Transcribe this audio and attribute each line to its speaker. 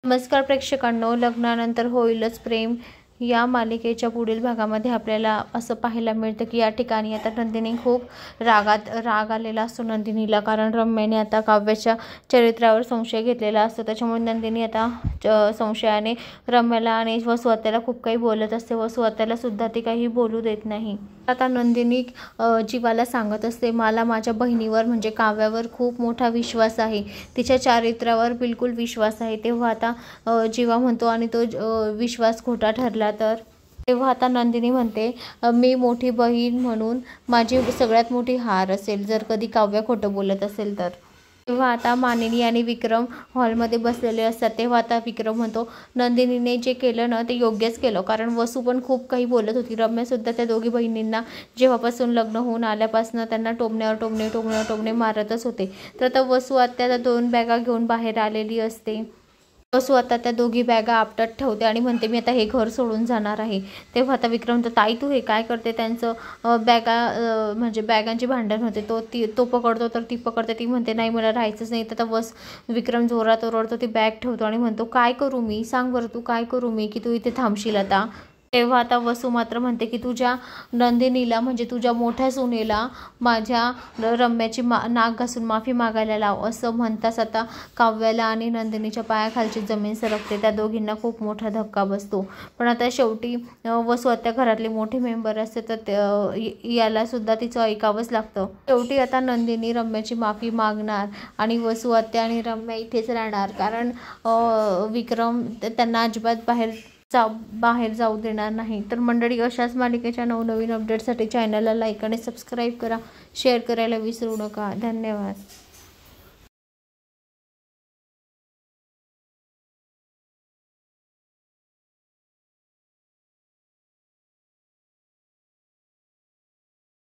Speaker 1: नमस्कार प्रेक्षकांनो, लग्नानंतर होईलच प्रेम या मालिकेच्या पुढील भागामध्ये आपल्याला असं पाहायला मिळतं की या ठिकाणी आता नंदिनी खूप राग आलेला असतो नंदिनीला, कारण रम्याने आता काव्याच्या चरित्रावर संशय घेतलेला असतो। त्याच्यामुळे नंदिनी आता संशयाने रम्याला आणि वसुहत्याला खूप काही बोलत असते। वसुहत्याला सुद्धा ती काही बोलू देत नाही। आता नंदिनी जीवाला सांगत असते, मला माझ्या बहिणीवर म्हणजे काव्यावर खूप मोठा विश्वास आहे, तिच्या चारित्र्यावर बिलकुल विश्वास आहे। तेव्हा आता जीवा म्हणतो आणि तो विश्वास खोटा ठरला तर? तेव्हा आता नंदिनी म्हणते, मी मोठी बहीण म्हणून माझी सगळ्यात मोठी हार असेल जर कधी काव्य खोटं बोलत असेल तर। तेव्हा आता मानिनी आणि विक्रम हॉलमध्ये बसलेले असतात। तेव्हा आता विक्रम म्हणतो, नंदिनीने जे केलं ना ते योग्यच केलं, कारण वसू पण खूप काही बोलत होती। रम्यासुद्धा त्या दोघी बहिणींना जेव्हापासून लग्न होऊन आल्यापासून त्यांना टोमणे मारतच होते। तर आता वसू आता 2 बॅगा घेऊन बाहेर आलेली असते। वसू आता त्या दोघी बॅगा आपटत ठेवते आणि म्हणते, मी आता हे घर सोडून जाणार आहे। तेव्हा आता विक्रम म्हणतो, ताई तू हे काय करते? त्यांचं म्हणजे बॅगांची भांडण होते, तो पकडतो तर ती पकडते, ती म्हणते नाही मला राहायचंच नाही। तर विक्रम जोरात ओरडतो, ती बॅग ठेवतो आणि म्हणतो, काय करू मी? सांग बरं तू काय करू मी की तू इथे थांबशील आता? तेव्हा आता वसू मात्र म्हणते की तुझ्या नंदिनीला म्हणजे तुझ्या मोठ्या सुनेला माझ्या रम्याची नाक घासून माफी मागायला लाव। असं म्हणताच आता काव्याला आणि नंदिनीच्या पायाखालची जमीन सरकते। त्या दोघींना खूप मोठा धक्का बसतो। पण आता शेवटी वसू आता घरातले मोठे मेंबर असते तर याला सुद्धा तिचं ऐकावंच लागतं। शेवटी आता नंदिनी रम्याची माफी मागणार आणि वसू आत्या आणि रम्या इथेच राहणार, कारण विक्रम त्यांना अजिबात बाहेर जाऊ देणार नाही। तर मंडळी, अशाच मालिकेच्या नवनवीन अपडेटसाठी चॅनलला लाईक आणि सबस्क्राईब करा, शेअर करायला विसरू नका। धन्यवाद।